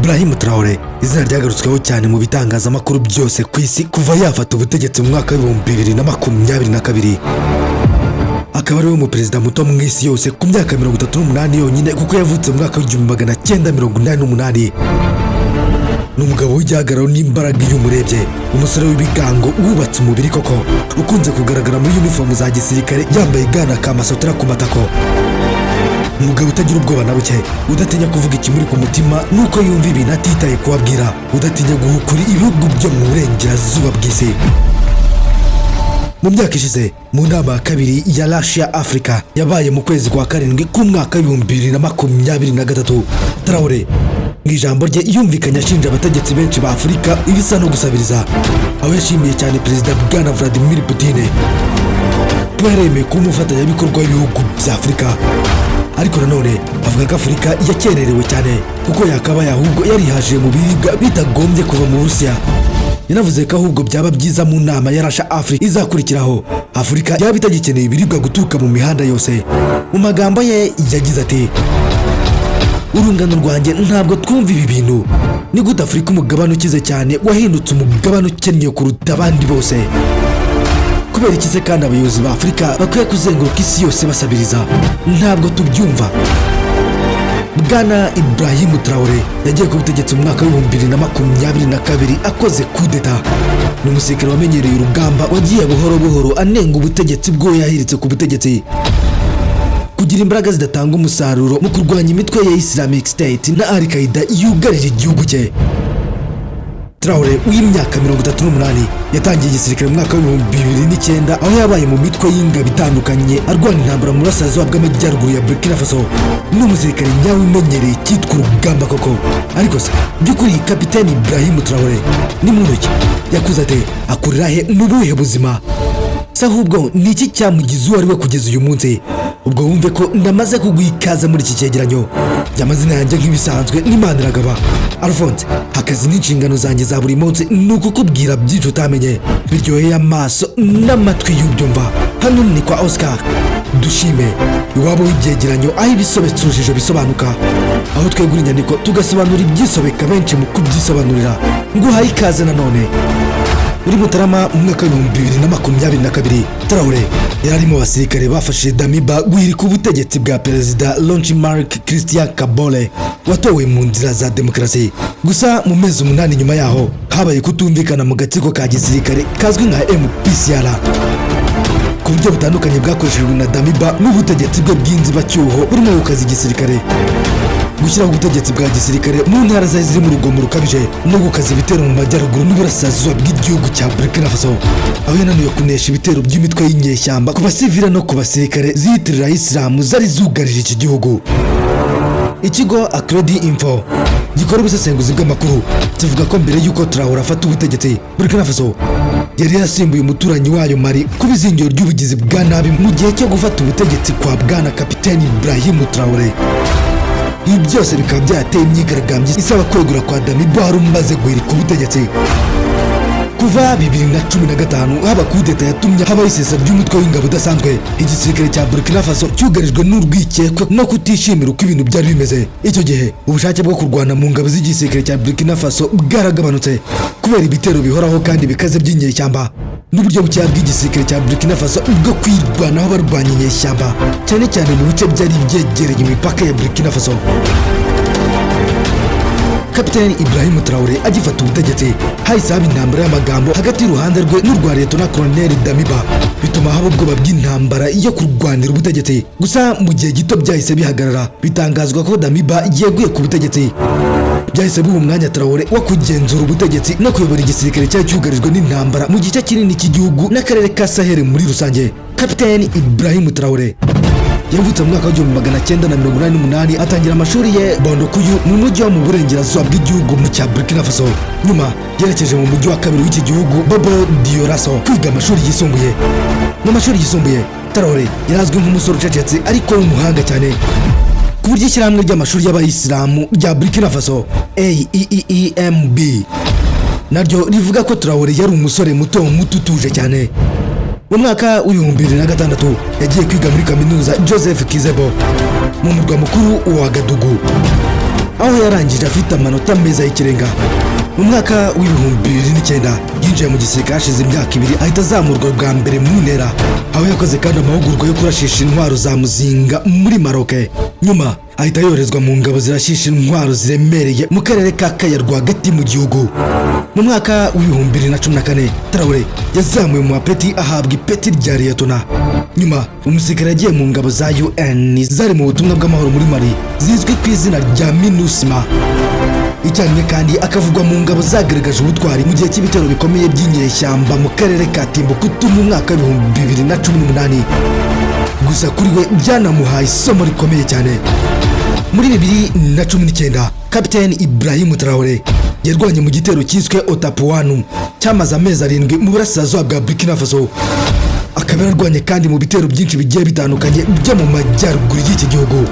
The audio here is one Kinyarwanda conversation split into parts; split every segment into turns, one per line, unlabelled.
Ibrahim Traoré izina ryagarutsweho cyane mu bitangazamakuru byose ku isi kuva yafata ubutegetsi mu mwaka wa 2022. Akaba ari mu perezida muto mu isi yose ku myaka 38 yonyine kuko yavutse mu mwaka wa 1988. N'umugabo w'igihagararo n'imbaraga y'umurebye, umusore w'ibigango wubatse umubiri koko, ukunze kugaragara muri uniform za gisirikare yambaye gana kamasotra ku matako. Umugabo utagira ubwoba na buke, udatinya kuvuga ikimuri ku mutima nuko yumva ibintu atitaye kubabwira, udatinya guhukura ibihugu byo mu burengerazuba bw'isi. Mu myaka ishize mu nama ya kabiri ya Russia Africa yabaye mu kwezi kwa karindwi k'umwaka wa 2023, Traoré mu ijambo rye yumvikanye ashinja abategetsi benshi ba Afurika ibisa no gusabiriza, aho yashimiye cyane perezida Bwana Vladimir Putin kuba yaremeye kuba umufatanyabikorwa w'ibihugu bya Afurika. Ariko nanone avuga ko Afurika yakererewe cyane kuko yakabaye ahubwo yarihaje mu biribwa bitagombye kuva mu Burusiya. Yanavuze ko ahubwo byaba byiza mu nama ya Russia Africa izakurikiraho Afurika yaba itagikeneye ibiribwa guturuka mu mihanda yose. Mu magambo ye yagize ati, urungano rwanjye ntabwo twumva ibi bintu. Ni gute Afurika umugabane ukize cyane wahindutse umugabane ukennye kuruta abandi bose? Kubera iki se kandi abayobozi ba Afurika bakwiye kuzenguruka isi yose basabiriza? Ntabwo tubyumva. Bwana Ibrahim Traoré yagiye ku butegetsi mu mwaka wa 2022 akoze kudeta. Ni umusirikare wamenyereye urugamba wagiye buhoro buhoro anenga ubutegetsi bwo yahiritse ku butegetsi, kugira imbaraga zidatanga umusaruro mu kurwanya imitwe ya Islamic State na Al-Qaeda yugarije igihugu cye. Traoré w'imyaka 38 yatangiye igisirikare mu mwaka wa 2009 aho yabaye mu mitwe y'ingabo itandukanye arwana intambara mu burasirazuba bw'amajyaruguru ya Burkina Faso. Ni umusirikare nyawe umenyereye cyitwa urugamba koko. Ariko se by'ukuri kapiteni Ibrahim Traoré ni muntu ki? Yakuze ate? Akurira he mu buhe buzima? Se ahubwo ni iki cyamugize uwo ari we kugeza uyu munsi? Ubwo wumve ko ndamaze kugwikaza muri iki cyegeranyo. Amazina yanjye nk'ibisanzwe n'Imana iragaba Alphonse. Akazi n'inshingano zanjye za buri munsi ni ukukubwira byinshi utamenye biryoheye amaso n'amatwi y'ubyumva. Hano ni kwa Oscar Dushime, iwabo w'ibyegeranyo aho ibisobetse urujijo bisobanuka, aho twegura inyandiko tugasobanura ibyisobeka benshi mu kubyisobanurira. Nguhaye ikaze nanone. Muri Mutarama mu mwaka wa 2022, Traoré yari mu basirikare bafashije Damiba guhirika ubutegetsi bwa perezida Laurent Christian Kabore watowe mu nzira za demokarasi. Gusa mu mezi 8 nyuma yaho habaye kutumvikana mu gatsiko ka gisirikare kazwi nka MPCR ku buryo butandukanye bwakoreshejwe na Damiba n'ubutegetsi bwe bw'inzibacyuho burimo gukaza igisirikare, gushyiraho ubutegetsi bwa gisirikare mu ntara ziri mu rugomo rukabije no gukaza ibitero mu majyaruguru n'uburasirazuba bw'igihugu cya Burkina Faso, aho yananiwe kunesha ibitero by'imitwe y'inyeshyamba ku basivile no ku basirikare ziyitirira Isilamu zari zugarije iki gihugu. Ikigo Accredi Info gikora ubusesenguzi bw'amakuru kivuga ko mbere y'uko Traoré afata ubutegetsi, Burkina Faso yari yasimbuye umuturanyi wayo Mali ku bizingiro ry'ubugizi bwa nabi mu gihe cyo gufata ubutegetsi kwa Bwana kapiteni Ibrahim Traoré. Ibi byose bikaba byateye imyigaragambyo isaba kwegura kwa Damiba wari umaze guhirika ubutegetsi. Kuva 2015 haba kudeta yatumye habaho isesa ry'umutwe w'ingabo udasanzwe. Igisirikare cya Burkina Faso cyugarijwe n'urwikekwe no kutishimira uko ibintu byari bimeze. Icyo gihe ubushake bwo kurwana mu ngabo z'igisirikare cya Burkina Faso bwaragabanutse kubera ibitero bihoraho kandi bikaze by'inyeshyamba n'uburyo bucya bw'igisirikare cya Burkina Faso bwo kwirwanaho barwanya inyeshyamba cyane cyane mu bice byari byegereye imipaka ya Burkina Faso. Kapiteni Ibrahim Traoré agifata ubutegetsi hahise haba intambara y'amagambo hagati y'uruhande rwe n'urwa Liyetona Koloneli Damiba, bituma haba ubwoba bw'intambara yo kurwanira ubutegetsi. Gusa mu gihe gito byahise bihagarara, bitangazwa ko Damiba yeguye ku butegetsi. Byahise buha umwanya Traoré wo kugenzura ubutegetsi no kuyobora igisirikare cyari cyugarijwe n'intambara mu gice kinini cy'igihugu n'akarere ka Sahel muri rusange. Kapiteni Ibrahim Traoré yavutse mu mwaka wa 1988 atangira amashuri ye Bondokuyu mu mujyi wo mu burengerazuba bw'igihugu mu cya Burkina Faso. Nyuma yerekeje mu mujyi wa kabiri w'iki gihugu Bobo Dioulasso kwiga amashuri yisumbuye. Mu mashuri yisumbuye Traoré yarazwi nk'umusore ucecetse ariko w'umuhanga cyane, ku buryo ishyirahamwe ry'amashuri y'abayisilamu rya Burkina Faso AEEMB naryo rivuga ko Traoré yari umusore muto utuje cyane. Mu mwaka wa 2006 yagiye kwiga muri kaminuza Joseph Kizebo mu murwa mukuru wa Gadugu. aho yarangije afite amanota meza y'ikirenga. Mu mwaka w'ibihumbi 2009 yinjiye mu gisirikare hashize imyaka 2 ahita azamurwa bwa mbere mu ntera, aho yakoze kandi amahugurwa yo kurashisha intwaro za muzinga muri Maroc. Nyuma ahita yoherezwa mu ngabo zirashisha intwaro ziremereye mu karere ka Kaya rwagati mu gihugu. Mu mwaka w'ibihumbi 2014 Traoré yazamuwe mu mapeti ahabwa ipeti rya Liyetona. Nyuma umusirikare yagiye mu ngabo za UN zari mu butumwa bw'amahoro muri Mali zizwi ku izina rya MINUSMA. Icyarimwe kandi akavugwa mu ngabo zagaragaje ubutwari mu gihe cy'ibitero bikomeye by'inyeshyamba mu karere ka Timbuktu mu mwaka w'ibihumbi 2018. Gusa kuri we byanamuhaye isomo rikomeye cyane. Muri 2019 Kapiteni Ibrahim Traoré yarwanye mu gitero cyiswe Otapuanu cyamaze amezi 7 mu burasirazuba bwa Burkina Faso. Akaba yarwanye kandi mu bitero byinshi bigiye bitandukanye byo mu majyaruguru y'iki gihugu.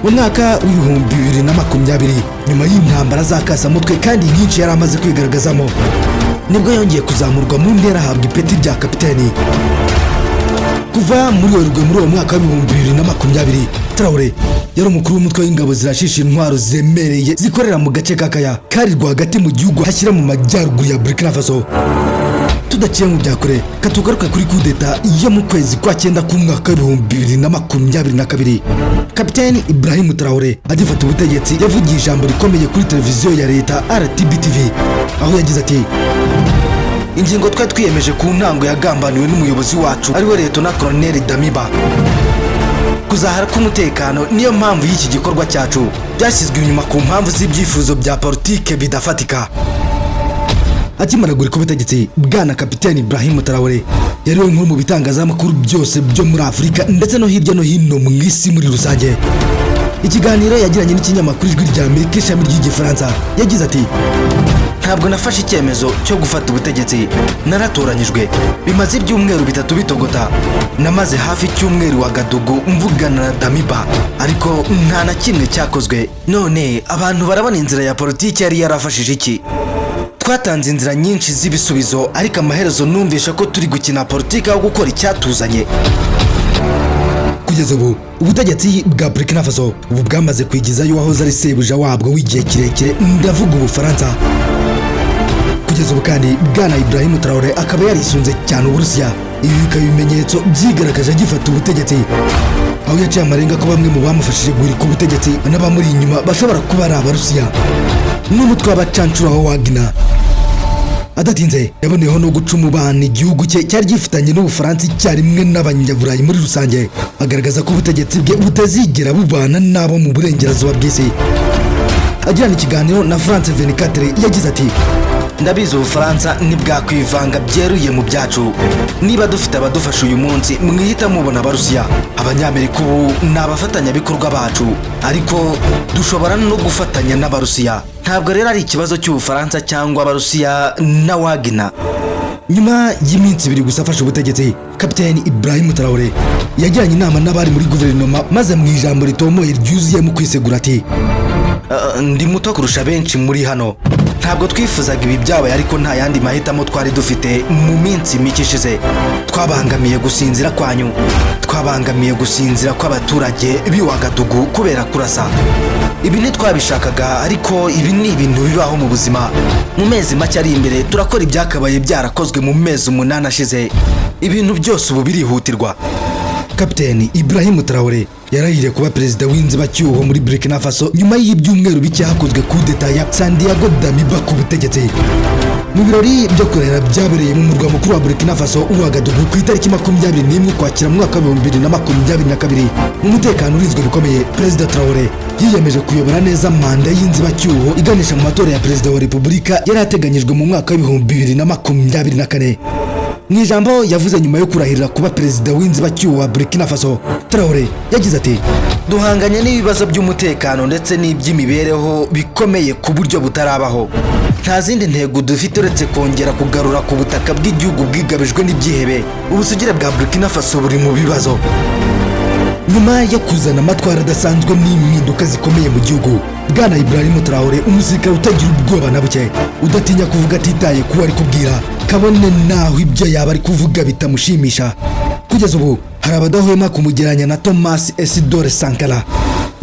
Mu mwaka w'ibihumbi 2020 nyuma y'intambara z'akasamutwe kandi nyinshi yari amaze kwigaragazamo, nibwo yongeye kuzamurwa mu ntera ahabwa ipeti rya kapiteni. Kuva muri Werurwe muri uwo mwaka w'ibihumbi 2020 Traoré yari umukuru w'umutwe w'ingabo zirashisha intwaro zemereye zikorera mu gace ka Kaya kari rwagati mu gihugu hashyira mu majyaruguru ya Burkina Faso. Tudaciye mu byakure katugaruka kuri kudeta yo mu kwezi kwa 9 k'umwaka w'ibihumbi 2022. Kapiteni Ibrahim Traoré agifata ubutegetsi yavugiye ijambo rikomeye kuri televiziyo ya leta RTB TV, aho yagize ati: ingingo twari twiyemeje ku ntango yagambaniwe n'umuyobozi wacu ari we Liyetona Colonel Damiba. Kuzahara k'umutekano niyo mpamvu y'iki gikorwa cyacu, byashyizwe inyuma ku mpamvu z'ibyifuzo bya politike bidafatika. Akimara gurika ubutegetsi, bwana Kapiteni Ibrahim Traoré yari umwe mu bitangazamakuru byose byo muri Afurika ndetse no hirya no hino mu isi muri rusange. Ikiganiro yagiranye n'ikinyamakuru Ijwi rya Amerika ishami ry'Igifaransa yagize ati: ntabwo nafashe icyemezo cyo gufata ubutegetsi, naratoranyijwe. Bimaze ibyumweru 3 bitogota. Namaze hafi icyumweru wa Gadugu mvugana na Damiba, ariko nta na kimwe cyakozwe. None abantu barabona inzira ya politiki yari yarafashije iki? Twatanze inzira nyinshi z'ibisubizo, ariko amaherezo numvisha ko turi gukina politiki aho gukora icyatuzanye. Kugeza ubu ubutegetsi bwa Burkina Faso ubu bwamaze kwigizayo wahoze ari sebuja wabwo w'igihe kirekire, ndavuga Ubufaransa. Kugeza ubu kandi bwana Ibrahim Traoré akaba yarisunze cyane Uburusiya. Ibi bikaba ibimenyetso byigaragaje agifata ubutegetsi, aho yaciye amarenga ko bamwe mu bamufashije guhirika ubutegetsi n'abamuri inyuma bashobora kuba ari Abarusiya n'umutwe w'abacancuro wa Wagner. Adatinze yaboneyeho no guca umubano igihugu cye cyari gifitanye n'Ubufaransa icyarimwe n'Abanyaburayi muri rusange, agaragaza ko ubutegetsi bwe butazigera bubana n'abo mu burengerazuba bw'isi. Agirana ikiganiro na France 24 yagize ati: ndabizi Ubufaransa ntibwakwivanga byeruye mu byacu. Niba dufite abadufasha uyu munsi, mwihita mubona Abarusiya. Abanyamerika ubu ni abafatanyabikorwa bacu, ariko dushobora no gufatanya n'Abarusiya. Ntabwo rero ari ikibazo cy'Ubufaransa cyangwa Abarusiya na Wagner. Nyuma y'iminsi 2 gusa afashe ubutegetsi, Kapiteni Ibrahim Traoré yagiranye inama n'abari muri guverinoma, maze mu ijambo ritomoye ryuzuye mu kwisegura ati: ndi muto kurusha benshi muri hano. Ntabwo twifuzaga ibi byabaye, ariko nta yandi mahitamo twari dufite. Mu minsi mike ishize twabangamiye gusinzira kwanyu, twabangamiye gusinzira kw'abaturage b'iwagadugu kubera kurasa. Ibi ntitwabishakaga, ariko ibi ni ibintu bibaho mu buzima. Mu mezi make ari imbere turakora ibyakabaye byarakozwe mu mezi 8 ashize. Ibintu byose ubu birihutirwa. Kapiteni Ibrahim Traoré yarahiriye kuba perezida w'inzibacyuho muri Burkina Faso nyuma y'ibyumweru bike hakozwe kudeta ya Santiago Damiba ku butegetsi. Mu birori byo kurahira byabereye mu murwa mukuru wa Burkina Faso Ouagadougou ku itariki 21 Ukwakira mu mwaka wa 2022. Mu mutekano urinzwe bikomeye, Perezida Traoré yiyemeje kuyobora neza manda y'inzibacyuho iganisha mu matora ya perezida wa Repubulika yari ateganyijwe mu mwaka wa 2024. Mu ijambo yavuze nyuma yo kurahirira kuba perezida w'inzibacyuho wa Burkina Faso, Traoré yagize ati: duhanganye n'ibibazo by'umutekano ndetse n'iby'imibereho bikomeye ku buryo butarabaho. Nta zindi ntego dufite uretse kongera kugarura ku butaka bw'igihugu bwigabijwe n'ibyihebe. Ubusugire bwa Burkina Faso buri mu bibazo. Nyuma yo kuzana amatwara adasanzwe n'impinduka zikomeye mu gihugu, bwana Ibrahim Traoré umusirikare utagira ubwoba na buke, udatinya kuvuga atitaye kuba ari kubwira, kabone naho ibyo yaba ari kuvuga bitamushimisha. Kugeza ubu hari abadahwema kumugeranya na Thomas Isidore Sankara,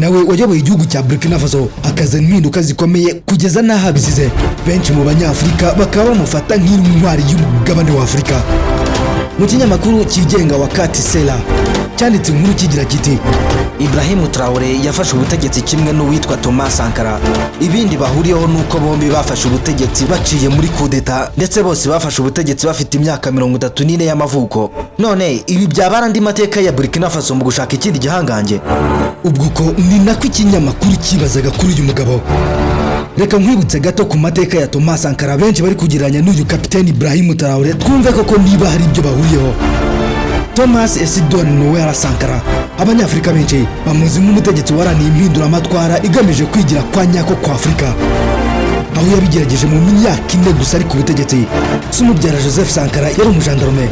nawe wayoboye igihugu cya Burkina Faso akazana impinduka zikomeye kugeza n'aho abisize. Benshi mu banyafurika bakaba bamufata nk'intwari y'umugabane wa Afurika. Mu kinyamakuru kigenga Wakati Sela cyanditse inkuru kigira kiti
Ibrahim Traoré yafashe ubutegetsi kimwe n'uwitwa Thomas Sankara. Ibindi bahuriyeho nuko bombi bafashe ubutegetsi baciye muri kudeta, ndetse bose bafashe ubutegetsi bafite imyaka 34 y'amavuko. None ibi byabara andi mateka ya Burkina Faso mu gushaka ikindi gihangange.
Ubwo ko ni nako ikinyamakuru kibazaga kuri uyu mugabo. Reka nkwibutse gato ku mateka ya Thomas Sankara benshi bari kugereranya n'uyu kapiteni Ibrahim Traoré, twumve ko niba hari ibyo bahuriyeho. Thomas Isidore Noël Sankara, abanyafrika benshi bamuzi nk'umutegetsi waraniye impinduramatwara igamije kwigira kwa nyako kwa Afurika, aho yabigerageje mu myaka 4 gusa ari ku butegetsi. Umubyara Joseph Sankara yari umujandarume,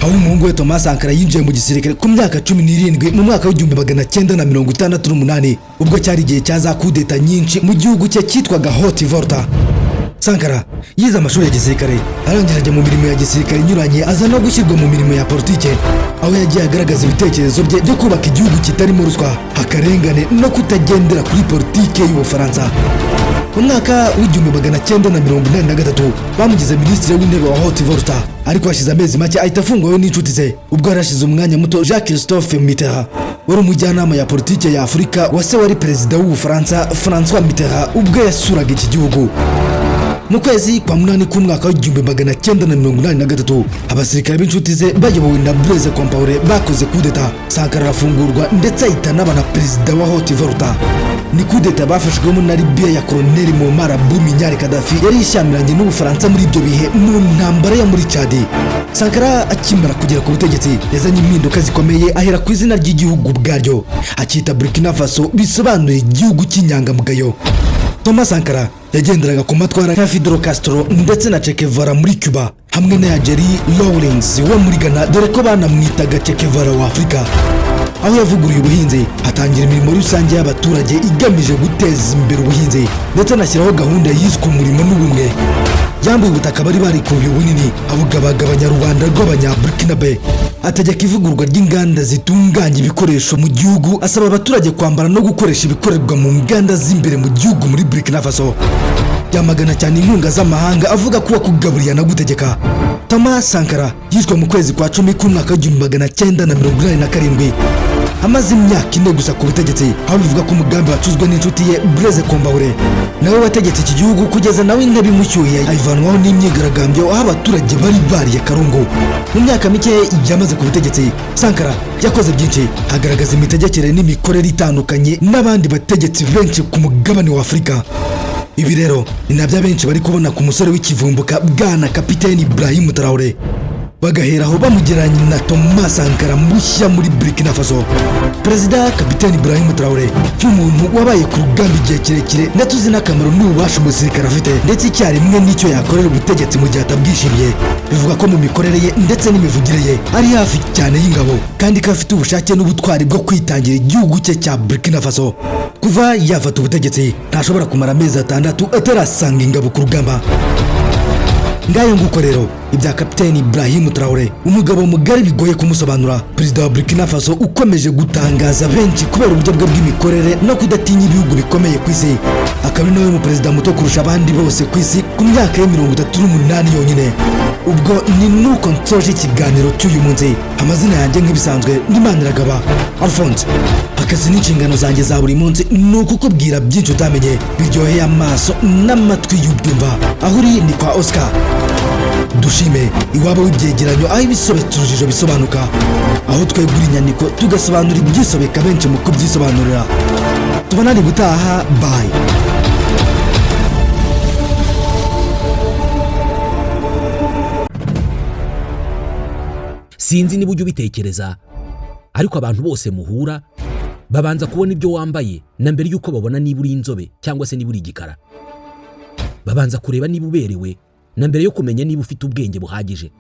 aho umuhungu we Thomas Sankara yinjiye mu gisirikare ku myaka 17 mu mwaka w'1968 ubwo cyari igihe cyaza kudeta nyinshi mu gihugu cye cyitwaga Haute-Volta. Sankara yize amashuri ya gisirikare, arangije ajya mu mirimo ya gisirikare inyuranye, aza no gushyirwa mu mirimo ya politike, aho yagiye agaragaza ibitekerezo bye byo kubaka igihugu kitarimo ruswa, akarengane no kutagendera kuri politike y'Ubufaransa. Mu mwaka w'1983 bamugize minisitiri w'intebe wa Haute-Volta, ariko hashize amezi make ahita afungwawe n'inshuti ze ubwo yarashize umwanya muto Jacques Christophe Mitterrand, wari umujyanama ya politike ya Afurika wa se wari perezida w'Ubufaransa François Mitterrand ubwo yasuraga iki gihugu. Mu kwezi kwa munani k'umwaka w'1983 abasirikare b'inshuti ze bayobowe na Blaise Compaoré bakoze kudeta. Sankara arafungurwa ndetse ahita n'aba na perezida wa Haute-Volta. Ni kudeta bafashwemo na Libya ya Colonel Muammar Boumediene Gaddafi yari ishyamiranye n'Ubufaransa muri ibyo bihe mu ntambara ya muri Chad. Sankara akimara kugera ku butegetsi yazanye impinduka zikomeye, ahera ku izina ry'igihugu bwaryo akita Burkina Faso, bisobanuye igihugu cy'inyangamugayo. Thomas Sankara yagenderaga ku matwara ya Fidel Castro ndetse na Che Guevara muri Cuba, hamwe na Jerry Rawlings wo muri Ghana, dore ko banamwitaga Che Guevara wa Afurika. Aho yavuguruye ubuhinzi, atangira imirimo rusange y'abaturage igamije guteza imbere ubuhinzi, ndetse anashyiraho gahunda yiswe umurimo n'ubumwe. Yambuye ubutaka bari barikubiye bunini, abugabagabanya rubanda rw'abanyaburkinabe. Ategeka ivugururwa ry'inganda zitunganya ibikoresho mu gihugu, asaba abaturage kwambara no gukoresha ibikorerwa mu nganda z'imbere mu gihugu muri Burkina Faso. Yamagana cyane inkunga z'amahanga, avuga ko wakugaburiye na gutegeka. Thomas Sankara yishwe mu kwezi kwa 10 k'umwaka w'1987, amaze imyaka 4 gusa ku butegetsi, aho bivuga ko umugambi wacuzwe n'inshuti ye Blaise Compaoré, nawe wategetse iki gihugu kugeza nawe intebe imushyuhiye ayivanwaho n'imyigaragambyo, aho abaturage bari bariye karungu. Mu myaka mike yamaze ku butegetsi, Sankara yakoze byinshi, agaragaza imitegekere n'imikorere itandukanye n'abandi bategetsi benshi ku mugabane wa Afurika. Ibi rero ni nabyo benshi bari kubona ku musore w'ikivumbuka bwana kapiteni Ibrahim Traoré, bagaheraho bamugeranya na Thomas Sankara mushya muri Burkina Faso. Perezida kapiteni Ibrahim Traoré cy'umuntu wabaye ku rugamba igihe kirekire, ndetse uzi n'akamaro n'ububasha umusirikare afite, ndetse icyarimwe n'icyo yakorera ubutegetsi mu gihe atabwishimiye. Bivuga ko mu mikorere ye ndetse n'imivugire ye ari hafi cyane y'ingabo, kandi ko afite ubushake n'ubutwari bwo kwitangira igihugu cye cya Burkina Faso. Kuva yafata ubutegetsi ntashobora kumara amezi 6 atarasanga ingabo ku rugamba. Ngayo nguko rero ibya kapiteni Ibrahim Traoré, umugabo mugari bigoye kumusobanura, perezida wa Burkina Faso ukomeje gutangaza benshi kubera uburyo bwe bw'imikorere no kudatinya ibihugu bikomeye ku isi. Akaba nawe mu perezida muto kurusha abandi bose ku isi ku myaka ya 38 yonyine. Ubwo ni nuko nsoje ikiganiro cy'uyu munsi. Amazina yanjye nk'ibisanzwe ni Maniragaba Alphonse. Akazi n'inshingano zanjye za buri munsi ni ukukubwira byinshi utamenye biryoheye amaso n'amatwi y'ubyumva. Aho uri ni kwa Oscar Dushime, iwabo w'ibyegeranyo, aho ibisobetse urujijo bisobanuka, aho twegura inyandiko tugasobanura ibyisobeka benshi mu kubyisobanurira. Tubonane gutaha, bye.
Sinzi niba ujya ubitekereza, ariko abantu bose muhura babanza kubona ibyo wambaye na mbere yuko babona niba uri inzobe cyangwa se niba uri igikara. Babanza kureba niba uberewe na mbere yo kumenya niba ufite ubwenge buhagije.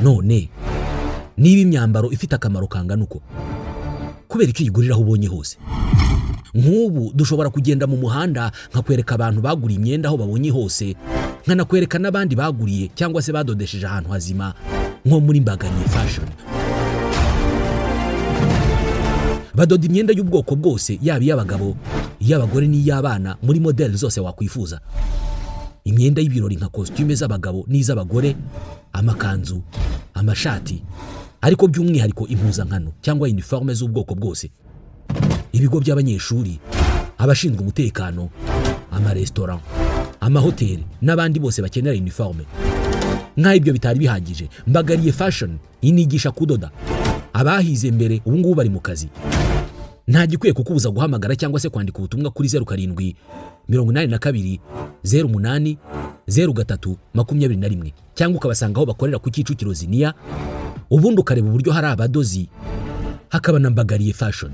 None niba imyambaro ifite akamaro kangana uko, kubera iki yigurira aho ubonye hose? Nk'ubu dushobora kugenda mu muhanda nkakwereka abantu baguriye imyenda aho babonye hose, nkanakwereka n'abandi baguriye cyangwa se badodesheje ahantu hazima nko muri Mbagariye Fashion. badoda imyenda y'ubwoko bwose, yaba iy'abagabo, iy'abagore n'iy'abana, muri modeli zose wakwifuza. Imyenda y'ibirori nka costume z'abagabo n'iz'abagore, amakanzu, amashati, ariko by'umwihariko impuzankano cyangwa uniforme z'ubwoko bwose. Ibigo by'abanyeshuri, abashinzwe umutekano, amaresitora, amahoteli n'abandi bose bakenera uniforme. Nk'ibyo bitari bihagije, Mbagariye Fashion inigisha kudoda. Abahize mbere ubu ngubu bari mu kazi. Nta gikwiye kukubuza guhamagara cyangwa se kwandika ubutumwa kuri 07 82 08 03 21 cyangwa ukabasanga aho bakorera ku Kicukiro Ziniya, ubundi ukareba uburyo hari abadozi, hakaba na Mbagariye Fashion.